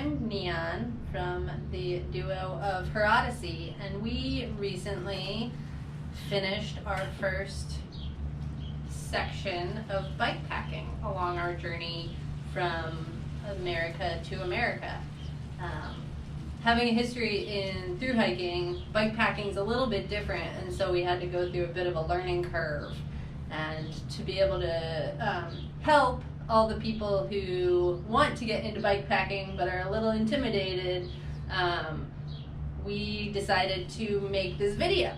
I'm Nan from the duo of her Odyssey, and we recently finished our first section of bikepacking along our journey from America to America. Having a history in thru-hiking, bikepacking is a little bit different, and so we had to go through a bit of a learning curve. And to be able to help all the people who want to get into bikepacking but are a little intimidated, we decided to make this video.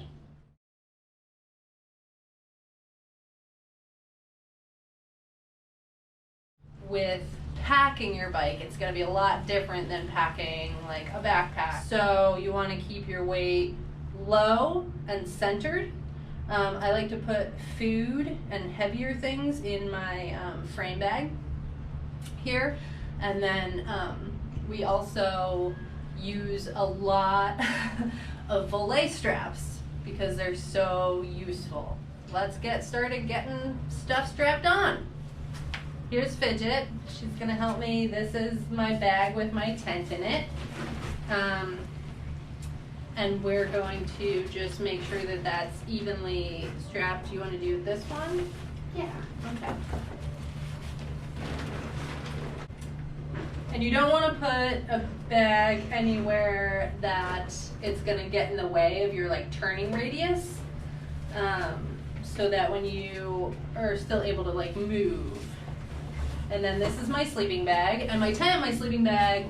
With packing your bike, it's going to be a lot different than packing like a backpack. So you want to keep your weight low and centered. I like to put food and heavier things in my frame bag here, and then we also use a lot of Voile straps because they're so useful. Let's get started getting stuff strapped on. Here's Fidgit. She's gonna help me. This is my bag with my tent in it. And we're going to just make sure that that's evenly strapped. Do you want to do this one? Yeah. Okay. And you don't want to put a bag anywhere that it's going to get in the way of your like turning radius, so that when you are still able to like move. And then this is my sleeping bag, and my tent and my sleeping bag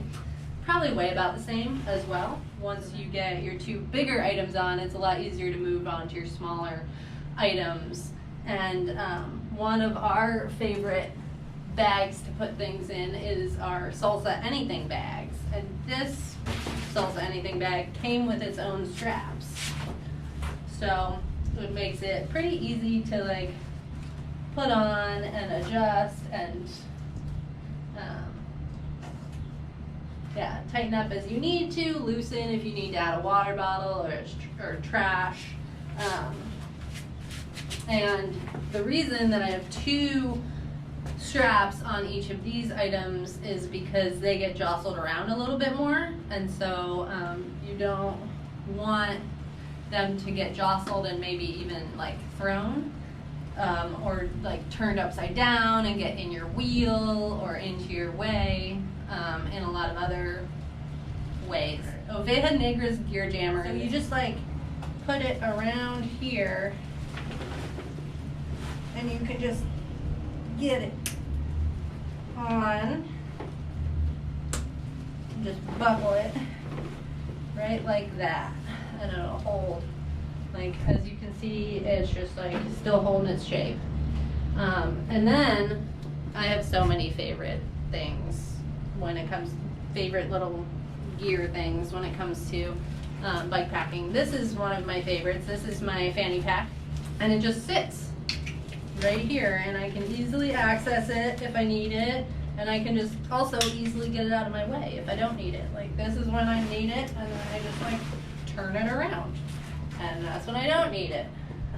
probably weigh about the same as well. Once you get your two bigger items on, it's a lot easier to move on to your smaller items. And one of our favorite bags to put things in is our Salsa anything bags. And this Salsa anything bag came with its own straps. So it makes it pretty easy to like put on and adjust and yeah, tighten up as you need to, loosen if you need to add a water bottle or trash. And the reason that I have two straps on each of these items is because they get jostled around a little bit more, and so you don't want them to get jostled and maybe even like thrown or like turned upside down and get in your wheel or into your way. In a lot of other ways. Oveja Negra's gear jammer. So you just like put it around here and you can just get it on. Just buckle it right like that and it'll hold. Like as you can see, it's just like still holding its shape. And then I have so many favorite things when it comes, favorite little gear things when it comes to bikepacking. This is one of my favorites. This is my fanny pack, and it just sits right here, and I can easily access it if I need it, and I can just also easily get it out of my way if I don't need it. Like this is when I need it, and then I just like turn it around, and that's when I don't need it.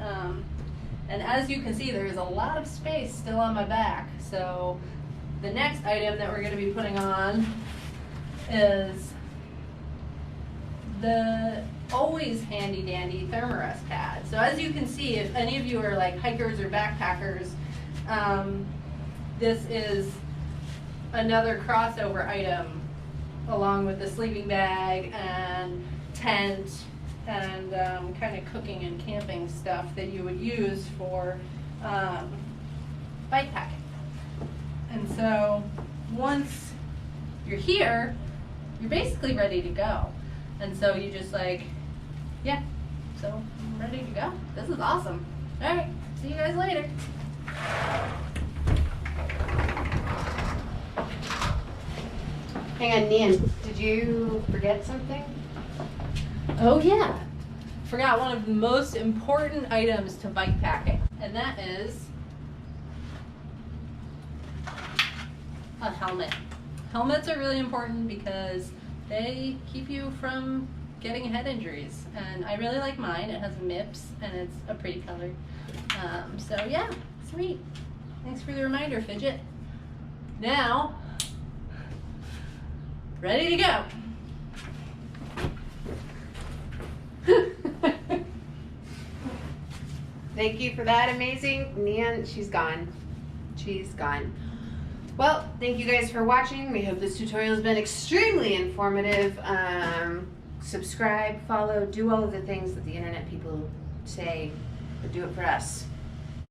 And as you can see, there's a lot of space still on my back, so the next item that we're going to be putting on is the always handy dandy Thermarest pad. So as you can see, if any of you are like hikers or backpackers, this is another crossover item along with the sleeping bag and tent and kind of cooking and camping stuff that you would use for bikepacking. And so once you're here, you're basically ready to go. And so you just like, yeah, so I'm ready to go. This is awesome. All right, see you guys later. Hang on, Nan, did you forget something? Oh yeah, forgot one of the most important items to bikepacking, and that is a helmet. Helmets are really important because they keep you from getting head injuries, and I really like mine. It has MIPS and it's a pretty color. So yeah, sweet. Thanks for the reminder, Fidgit. Now ready to go. Thank you for that amazing Nan. She's gone. She's gone. Well, thank you guys for watching. We hope this tutorial has been extremely informative. Subscribe, follow, do all of the things that the internet people say, but do it for us.